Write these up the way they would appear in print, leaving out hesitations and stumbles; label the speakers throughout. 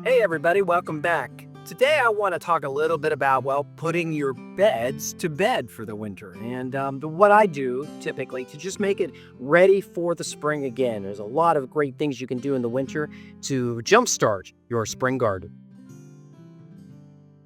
Speaker 1: Hey everybody, welcome back. Today I want to talk a little bit about, well, putting your beds to bed for the winter. And what I do typically to just make it ready for the spring again. There's a lot of great things you can do in the winter to jumpstart your spring garden.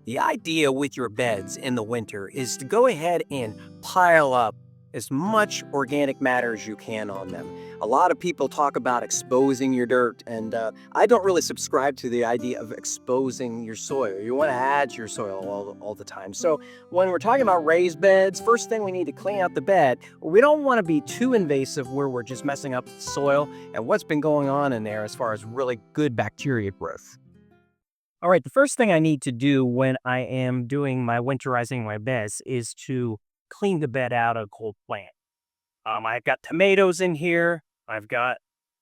Speaker 1: The idea with your beds in the winter is to go ahead and pile up as much organic matter as you can on them. A lot of people talk about exposing your dirt, and I don't really subscribe to the idea of exposing your soil. You want to add to your soil all the time. So when we're talking about raised beds, first thing we need to clean out the bed. We don't want to be too invasive where we're just messing up the soil and what's been going on in there as far as really good bacteria growth. All right, the first thing I need to do when I am doing my winterizing my beds is to clean the bed out of cold plant. I've got tomatoes in here. I've got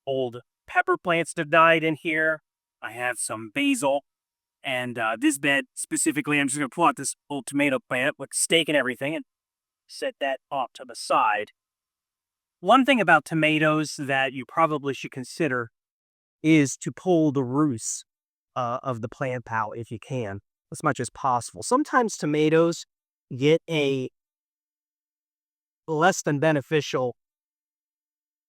Speaker 1: old pepper plants that died in here. I have some basil. And this bed specifically, I'm just going to pull out this old tomato plant with stake and everything and set that off to the side. One thing about tomatoes that you probably should consider is to pull the roots of the plant out if you can, as much as possible. Sometimes tomatoes get a less than beneficial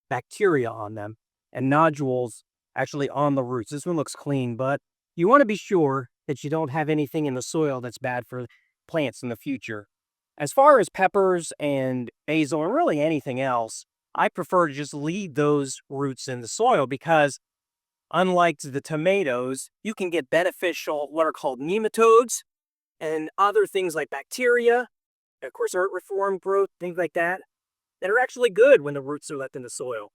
Speaker 1: bacteria on them and nodules actually on the roots. This one looks clean, but you want to be sure that you don't have anything in the soil that's bad for plants in the future. As far as peppers and basil and really anything else, I prefer to just leave those roots in the soil because unlike the tomatoes, you can get beneficial, what are called nematodes, and other things like bacteria, of course, earth reform growth, things like that are actually good when the roots are left in the soil.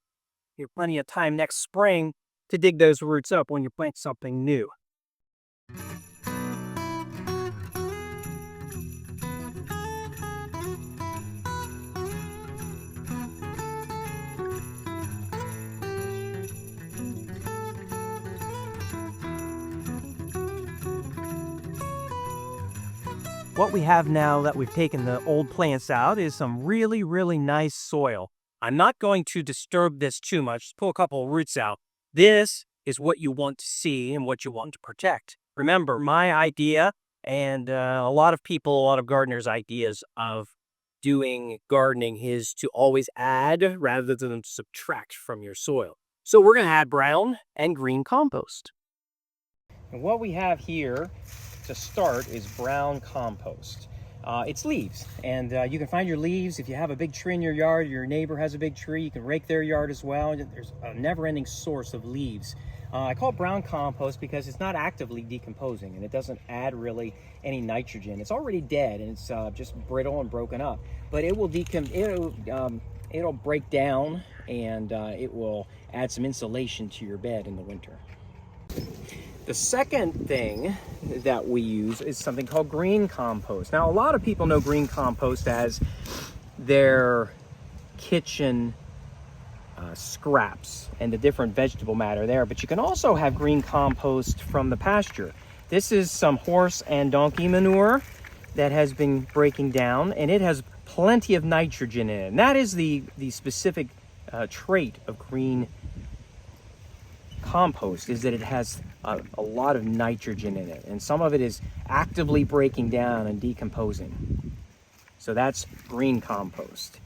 Speaker 1: You have plenty of time next spring to dig those roots up when you plant something new. What we have now that we've taken the old plants out is some really, really nice soil. I'm not going to disturb this too much. Just pull a couple of roots out. This is what you want to see and what you want to protect. Remember, my idea and a lot of gardeners' ideas of doing gardening is to always add rather than subtract from your soil. So we're going to add brown and green compost. And what we have here to start is brown compost. It's leaves, and you can find your leaves if you have a big tree in your yard. Your neighbor has a big tree, you can rake their yard as well. There's a never-ending source of leaves. I call it brown compost because it's not actively decomposing and it doesn't add really any nitrogen. It's already dead and it's just brittle and broken up, but it will it'll break down and it will add some insulation to your bed in the winter. The second thing that we use is something called green compost. Now, a lot of people know green compost as their kitchen scraps and the different vegetable matter there, but you can also have green compost from the pasture. This is some horse and donkey manure that has been breaking down, and it has plenty of nitrogen in it. And that is the specific trait of green compost, is that it has a lot of nitrogen in it, and some of it is actively breaking down and decomposing. So that's green compost.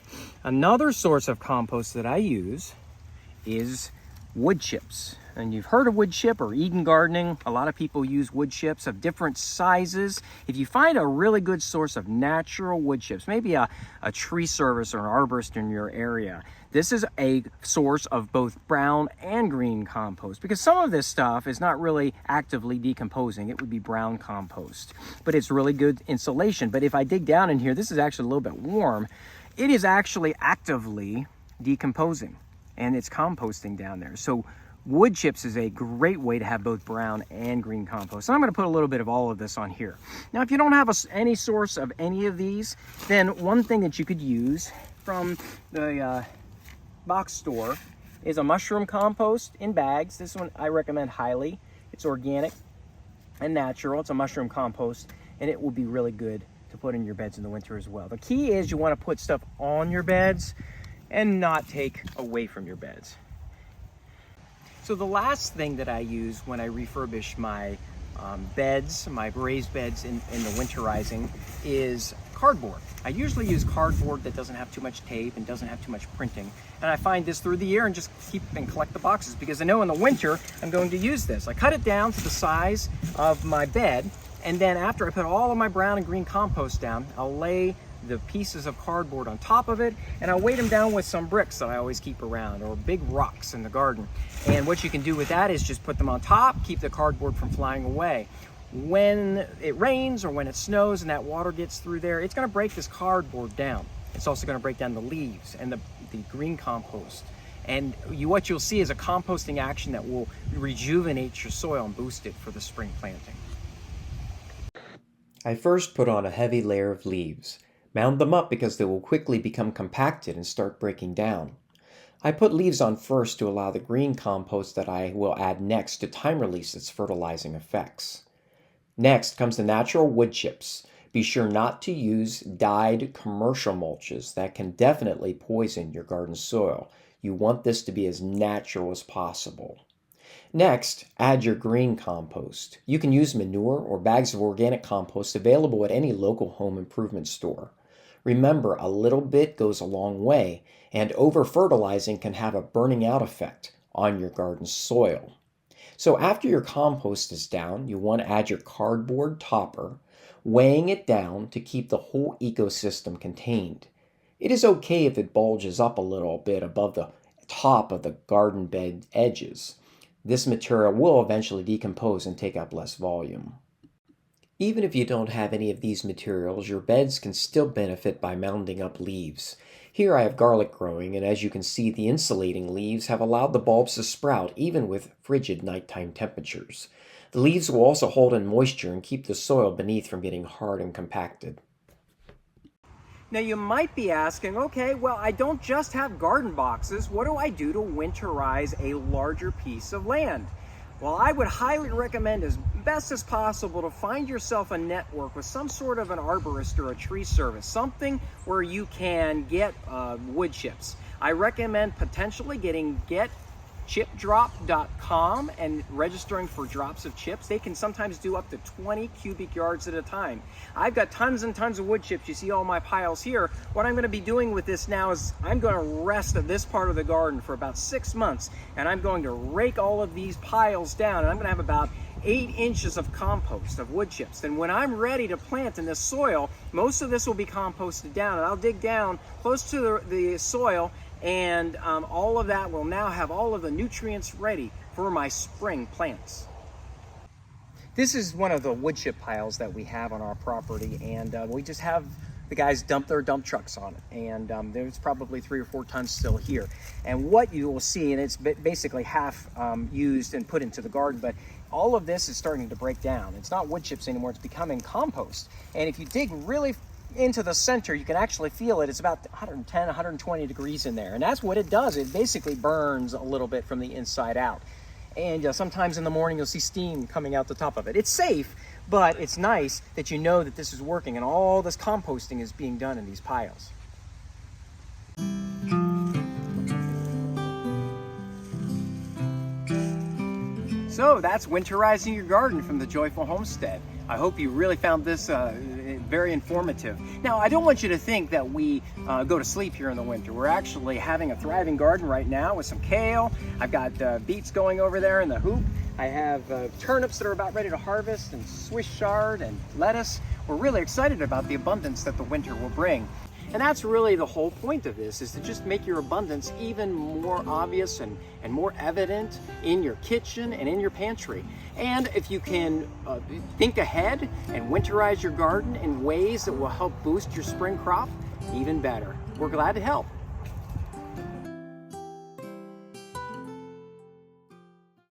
Speaker 1: Another source of compost that I use is wood chips. And you've heard of wood chip or Eden gardening. A lot of people use wood chips of different sizes. If you find a really good source of natural wood chips, maybe a tree service or an arborist in your area, this is a source of both brown and green compost, because some of this stuff is not really actively decomposing. It would be brown compost, but it's really good insulation. But if I dig down in here, this is actually a little bit warm. It is actually actively decomposing and it's composting down there. So wood chips is a great way to have both brown and green compost. And I'm going to put a little bit of all of this on here. Now, if you don't have any source of any of these, then one thing that you could use from the box store is a mushroom compost in bags. This one I recommend highly. It's organic and natural. It's a mushroom compost, and it will be really good to put in your beds in the winter as well. The key is you want to put stuff on your beds and not take away from your beds. So the last thing that I use when I refurbish my beds, my raised beds in the winterizing, is cardboard. I usually use cardboard that doesn't have too much tape and doesn't have too much printing. And I find this through the year and just keep and collect the boxes because I know in the winter I'm going to use this. I cut it down to the size of my bed, and then after I put all of my brown and green compost down, I'll lay the pieces of cardboard on top of it, and I'll weight them down with some bricks that I always keep around, or big rocks in the garden. And what you can do with that is just put them on top, keep the cardboard from flying away. When it rains or when it snows and that water gets through there, it's going to break this cardboard down. It's also going to break down the leaves and the green compost. And what you'll see is a composting action that will rejuvenate your soil and boost it for the spring planting.
Speaker 2: I first put on a heavy layer of leaves. Mound them up because they will quickly become compacted and start breaking down. I put leaves on first to allow the green compost that I will add next to time release its fertilizing effects. Next comes the natural wood chips. Be sure not to use dyed commercial mulches that can definitely poison your garden soil. You want this to be as natural as possible. Next, add your green compost. You can use manure or bags of organic compost available at any local home improvement store. Remember, a little bit goes a long way, and over-fertilizing can have a burning out effect on your garden soil. So after your compost is down, you want to add your cardboard topper, weighing it down to keep the whole ecosystem contained. It is okay if it bulges up a little bit above the top of the garden bed edges. This material will eventually decompose and take up less volume. Even if you don't have any of these materials, your beds can still benefit by mounding up leaves. Here I have garlic growing, and as you can see, the insulating leaves have allowed the bulbs to sprout even with frigid nighttime temperatures. The leaves will also hold in moisture and keep the soil beneath from getting hard and compacted.
Speaker 1: Now you might be asking, okay, well, I don't just have garden boxes. What do I do to winterize a larger piece of land? Well, I would highly recommend as best as possible to find yourself a network with some sort of an arborist or a tree service, something where you can get wood chips. I recommend potentially getting getchipdrop.com and registering for drops of chips. They can sometimes do up to 20 cubic yards at a time. I've got tons and tons of wood chips. You see all my piles here. What I'm going to be doing with this now is I'm going to rest at this part of the garden for about 6 months, and I'm going to rake all of these piles down, and I'm going to have about 8 inches of compost, of wood chips. And when I'm ready to plant in this soil, most of this will be composted down, and I'll dig down close to the soil, and all of that will now have all of the nutrients ready for my spring plants. This is one of the wood chip piles that we have on our property, and we just have the guys dump their dump trucks on it, and there's probably 3 or 4 tons still here. And what you will see, and it's basically half used and put into the garden, but all of this is starting to break down. It's not wood chips anymore, it's becoming compost. And if you dig really into the center, you can actually feel it. It's about 110, 120 degrees in there. And that's what it does. It basically burns a little bit from the inside out. And sometimes in the morning, you'll see steam coming out the top of it. It's safe, but it's nice that you know that this is working and all this composting is being done in these piles. So that's winterizing your garden from the Joyful Homestead. I hope you really found this very informative. Now, I don't want you to think that we go to sleep here in the winter. We're actually having a thriving garden right now with some kale. I've got beets going over there in the hoop. I have turnips that are about ready to harvest, and Swiss chard and lettuce. We're really excited about the abundance that the winter will bring. And that's really the whole point of this, is to just make your abundance even more obvious and more evident in your kitchen and in your pantry. And if you can think ahead and winterize your garden in ways that will help boost your spring crop, even better. We're glad to help.